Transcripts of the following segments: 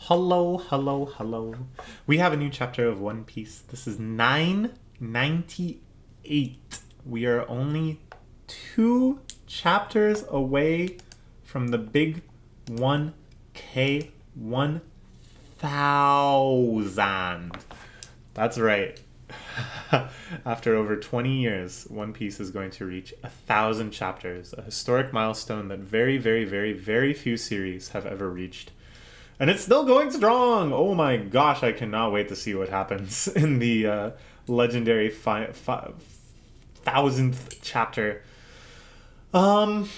Hello, hello, hello. We have a new chapter of One Piece. This is 998. We are only 2 chapters away from the big 1K 1000. That's right. After over 20 years, One Piece is going to reach 1,000 chapters, a historic milestone that very, very, very, very few series have ever reached. And it's still going strong! Oh my gosh, I cannot wait to see what happens in the legendary 1000th chapter. I'm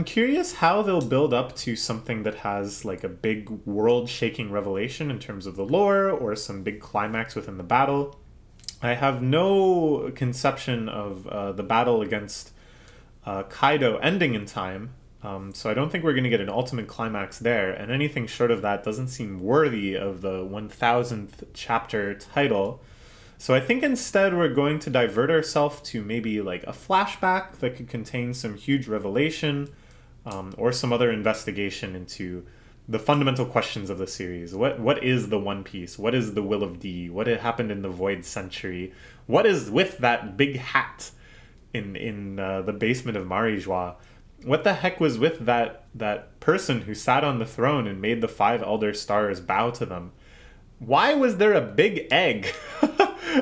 curious how they'll build up to something that has like a big world-shaking revelation in terms of the lore or some big climax within the battle. I have no conception of the battle against Kaido ending in time, so I don't think we're going to get an ultimate climax there, and anything short of that doesn't seem worthy of the 1000th chapter title. So I think instead we're going to divert ourselves to maybe like a flashback that could contain some huge revelation, or some other investigation into the fundamental questions of the series. What is the One Piece? What is the Will of D? What had happened in the Void Century? What is with that big hat in the basement of Marijois? What the heck was with that person who sat on the throne and made the 5 Elder Stars bow to them? Why was there a big egg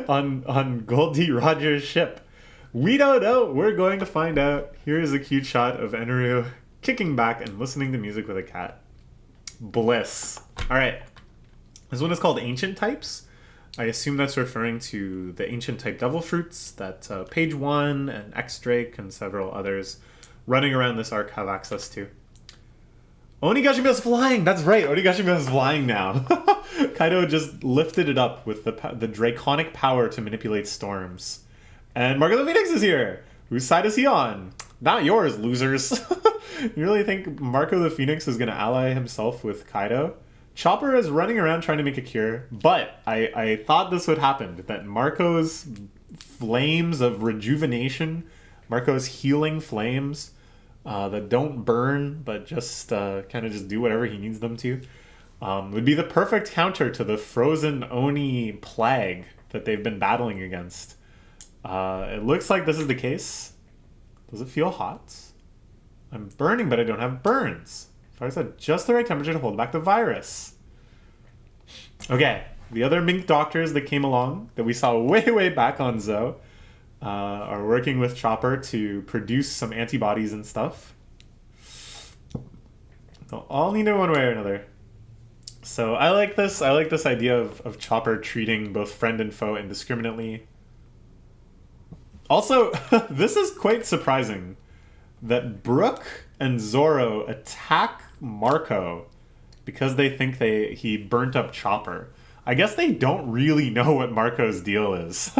on Goldie Roger's ship? We don't know. We're going to find out. Here is a cute shot of Eneru kicking back and listening to music with a cat. Bliss. Alright. This one is called Ancient Types. I assume that's referring to the ancient type devil fruits that Page 1 and X-Drake and several others running around this arc have access to. Onigashima is flying! That's right, Onigashima is flying now. Kaido just lifted it up with the draconic power to manipulate storms. And Marco the Phoenix is here! Whose side is he on? Not yours, losers. You really think Marco the Phoenix is going to ally himself with Kaido? Chopper is running around trying to make a cure, but I thought this would happen, that Marco's flames of rejuvenation, Marco's healing flames that don't burn, but just kind of just do whatever he needs them to, would be the perfect counter to the frozen Oni plague that they've been battling against. It looks like this is the case. Does it feel hot? I'm burning, but I don't have burns. Fire's at just the right temperature to hold back the virus. Okay, the other mink doctors that came along, that we saw way back on Zou, are working with Chopper to produce some antibodies and stuff. They'll all need it one way or another. So I like this. I like this idea of Chopper treating both friend and foe indiscriminately. Also, this is quite surprising that Brook and Zoro attack Marco because they think he burnt up Chopper. I guess they don't really know what Marco's deal is.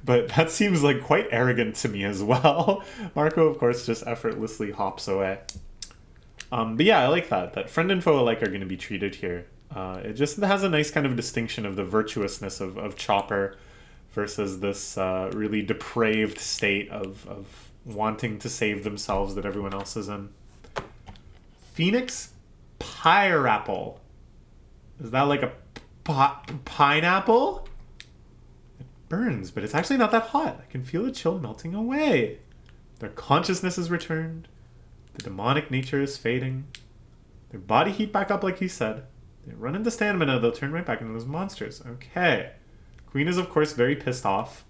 But that seems like quite arrogant to me as well. Marco, of course, just effortlessly hops away. But yeah, I like that friend and foe alike are going to be treated here. It just has a nice kind of distinction of the virtuousness of Chopper versus this really depraved state of wanting to save themselves that everyone else is in. Phoenix Pineapple. Is that like a pineapple? It burns, but it's actually not that hot. I can feel the chill melting away. Their consciousness is returned. The demonic nature is fading. Their body heat back up like he said. They run into stamina, they'll turn right back into those monsters. Okay. Queen is, of course, very pissed off.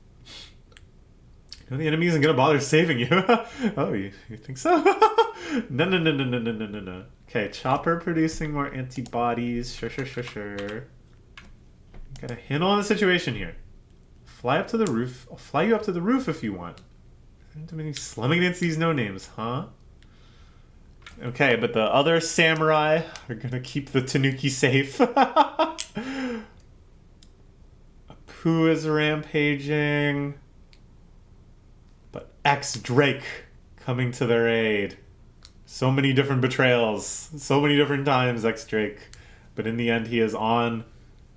You know the enemy isn't gonna bother saving you. Oh, you think so? No. Okay, Chopper producing more antibodies. Sure. Got a handle on the situation here. Fly up to the roof. I'll fly you up to the roof if you want. Too many slumming against these no-names, huh? Okay, but the other samurai are gonna keep the Tanuki safe. Apu is rampaging. But X-Drake coming to their aid. So many different betrayals. So many different times, X-Drake. But in the end, he is on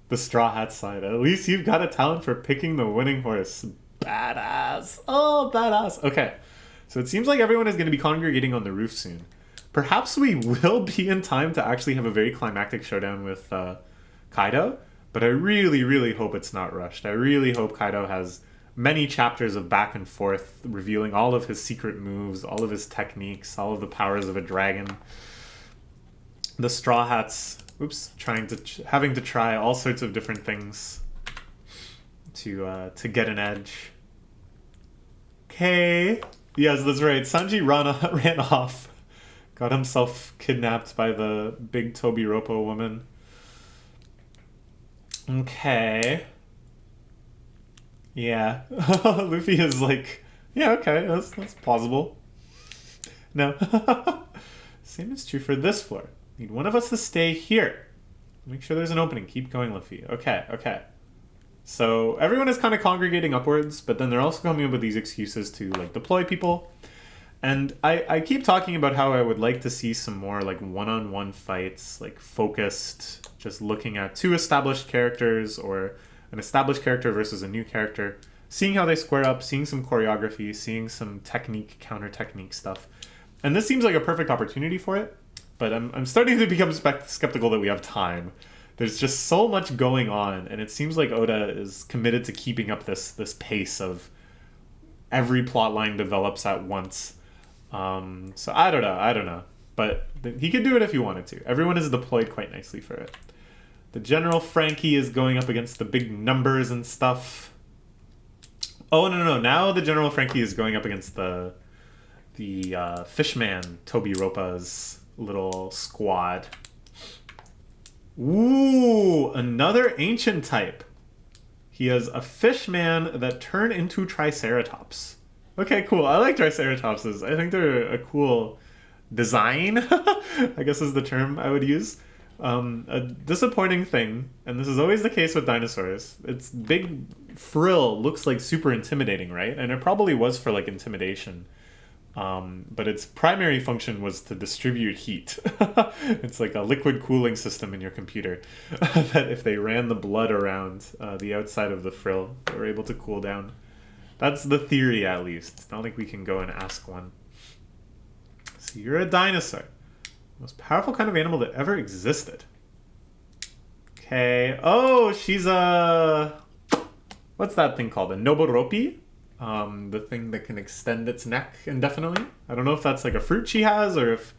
the Straw Hat side. At least you've got a talent for picking the winning horse. Badass. Oh, badass. Okay. So it seems like everyone is going to be congregating on the roof soon. Perhaps we will be in time to actually have a very climactic showdown with Kaido, but I really, really hope it's not rushed. I really hope Kaido has many chapters of back and forth, revealing all of his secret moves, all of his techniques, all of the powers of a dragon. The Straw Hats, having to try all sorts of different things to get an edge. Okay. Yes, that's right. Sanjirana ran off. Got himself kidnapped by the big Noburopi woman. Okay. Yeah. Luffy is like, yeah, okay, that's plausible. No. Same is true for this floor. Need one of us to stay here. Make sure there's an opening. Keep going, Luffy. Okay. So everyone is kind of congregating upwards, but then they're also coming up with these excuses to like deploy people. And I keep talking about how I would like to see some more like one-on-one fights, like focused, just looking at two established characters or an established character versus a new character, seeing how they square up, seeing some choreography, seeing some technique, counter-technique stuff. And this seems like a perfect opportunity for it, but I'm starting to become skeptical that we have time. There's just so much going on, and it seems like Oda is committed to keeping up this pace of every plot line develops at once. So I don't know. But he could do it if he wanted to. Everyone is deployed quite nicely for it. The General Frankie is going up against the big numbers and stuff. Oh, no. Now the General Frankie is going up against the Fishman Noburopi's little squad. Ooh, another ancient type. He has a fishman that turned into Triceratops. Okay, cool. I like Triceratopses. I think they're a cool design, I guess is the term I would use. A disappointing thing, and this is always the case with dinosaurs, its big frill looks like super intimidating, right? And it probably was for like intimidation. But its primary function was to distribute heat. It's like a liquid cooling system in your computer that if they ran the blood around the outside of the frill, they were able to cool down. That's the theory, at least. It's not like we can go and ask one. So you're a dinosaur. Most powerful kind of animal that ever existed. Okay. Oh, she's a... What's that thing called? A Noburopi? The thing that can extend its neck indefinitely. I don't know if that's like a fruit she has, or if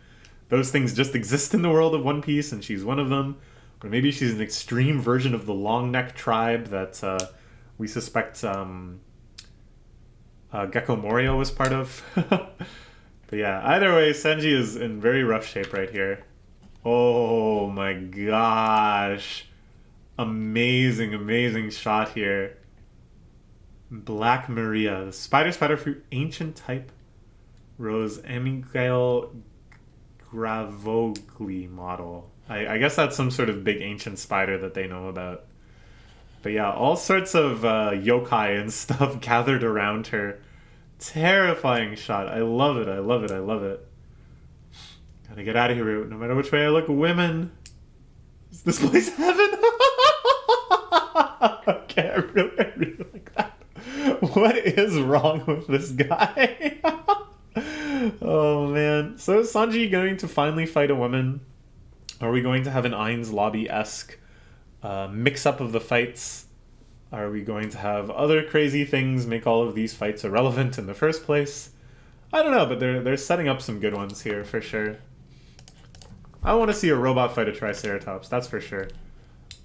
those things just exist in the world of One Piece and she's one of them. Or maybe she's an extreme version of the long neck tribe that we suspect Gecko Morio was part of. But yeah, either way, Sanji is in very rough shape right here. Oh my gosh. Amazing shot here. Black Maria, the spider fruit ancient type Rose Amigale Gravogli model. I guess that's some sort of big ancient spider that they know about. But yeah, all sorts of yokai and stuff gathered around her. Terrifying shot. I love it. Gotta get out of here. No matter which way I look, women. Is this place heaven? Okay, I really like that. What is wrong with this guy? Oh man. So is Sanji going to finally fight a woman? Are we going to have an Ainz Lobby-esque mix-up of the fights? Are we going to have other crazy things make all of these fights irrelevant in the first place? I don't know, but they're setting up some good ones here for sure. I want to see a robot fight a Triceratops, that's for sure.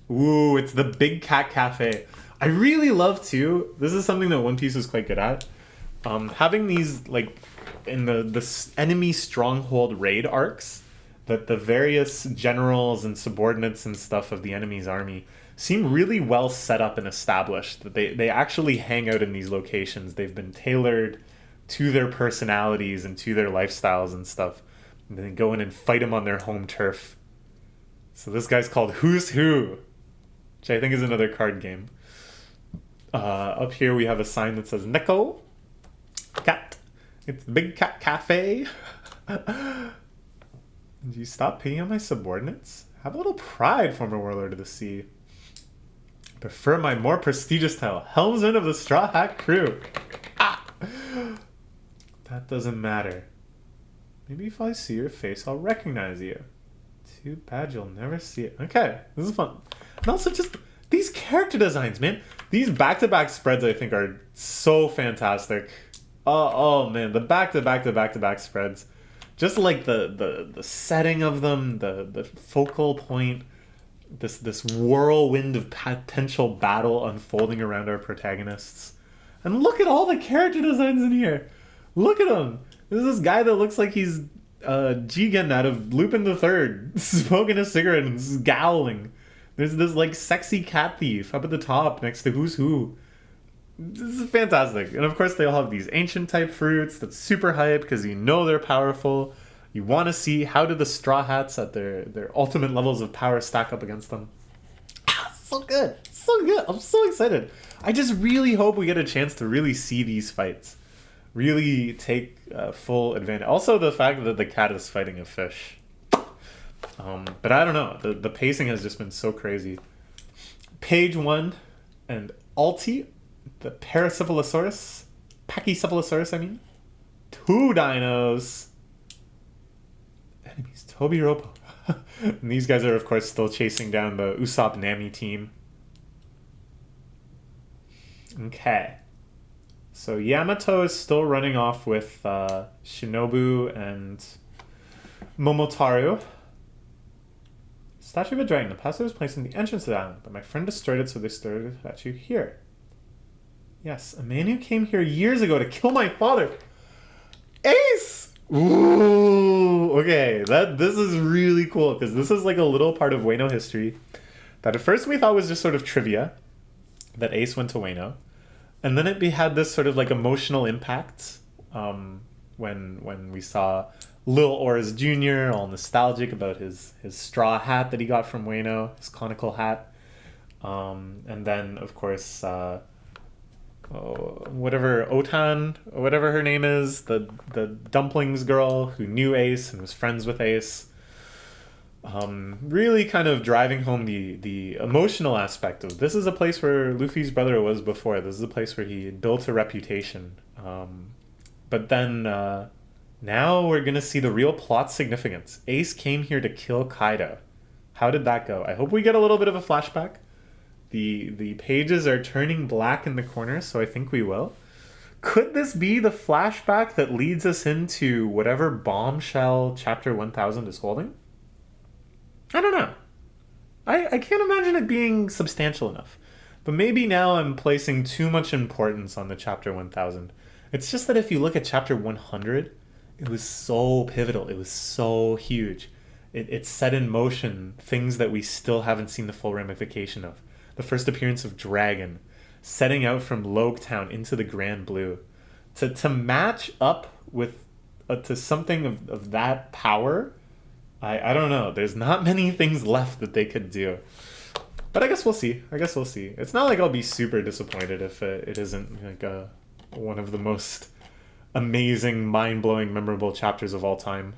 Ooh, it's the Big Cat Cafe. I really love too, this is something that One Piece is quite good at, having these like in the enemy stronghold raid arcs, that the various generals and subordinates and stuff of the enemy's army seem really well set up and established, that they actually hang out in these locations. They've been tailored to their personalities and to their lifestyles and stuff, and then go in and fight them on their home turf. So this guy's called Who's Who, which I think is another card game. Up here we have a sign that says Neko Cat. It's the Big Cat Cafe. Do you stop picking on my subordinates? Have a little pride, former warlord of the sea. Prefer my more prestigious title, helmsman of the Straw Hat Crew. Ah! That doesn't matter. Maybe if I see your face, I'll recognize you. Too bad you'll never see it. Okay, this is fun. And also just these character designs, man. These back-to-back spreads, I think, are so fantastic. Oh man, the back-to-back spreads. Just like the setting of them, the focal point, this whirlwind of potential battle unfolding around our protagonists. And look at all the character designs in here. Look at them. There's this guy that looks like he's Jigen out of Lupin the Third, smoking a cigarette and scowling. There's this like sexy cat thief up at the top next to Who's Who. This is fantastic. And of course they all have these ancient type fruits that's super hype because you know they're powerful. You want to see how do the Straw Hats at their ultimate levels of power stack up against them. So good. So good. I'm so excited. I just really hope we get a chance to really see these fights. Really take full advantage. Also the fact that the cat is fighting a fish. But I don't know. The pacing has just been so crazy. Page 1 and Alti, the Paracephalosaurus, Pachycephalosaurus, I mean. 2 dinos. Enemies, Noburopi. And these guys are, of course, still chasing down the Usopp Nami team. Okay. So Yamato is still running off with Shinobu and Momotaro. Statue of a dragon. The pastor was placed in the entrance to the island, but my friend destroyed it, so they started a statue here. Yes, a man who came here years ago to kill my father. Ace! Ooh, okay, this is really cool, because this is like a little part of Wano history that at first we thought was just sort of trivia, that Ace went to Wano. And then it had this sort of like emotional impact when we saw Lil Oris Jr. all nostalgic about his straw hat that he got from Wano, his conical hat. And then, of course, whatever Otan, whatever her name is, the dumplings girl who knew Ace and was friends with Ace. Really kind of driving home the emotional aspect of this is a place where Luffy's brother was before. This is a place where he built a reputation. But then now we're going to see the real plot significance. Ace came here to kill Kaido. How did that go? I hope we get a little bit of a flashback. The pages are turning black in the corner, so I think we will. Could this be the flashback that leads us into whatever bombshell chapter 1000 is holding? I don't know. I can't imagine it being substantial enough. But maybe now I'm placing too much importance on the chapter 1000. It's just that if you look at chapter 100, it was so pivotal. It was so huge. It set in motion things that we still haven't seen the full ramification of. The first appearance of Dragon, setting out from Logetown into the Grand Blue. To match up with to something of that power... I don't know. There's not many things left that they could do. But I guess we'll see. It's not like I'll be super disappointed if it isn't like one of the most amazing, mind-blowing, memorable chapters of all time.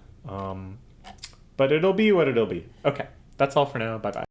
But it'll be what it'll be. Okay, that's all for now. Bye-bye.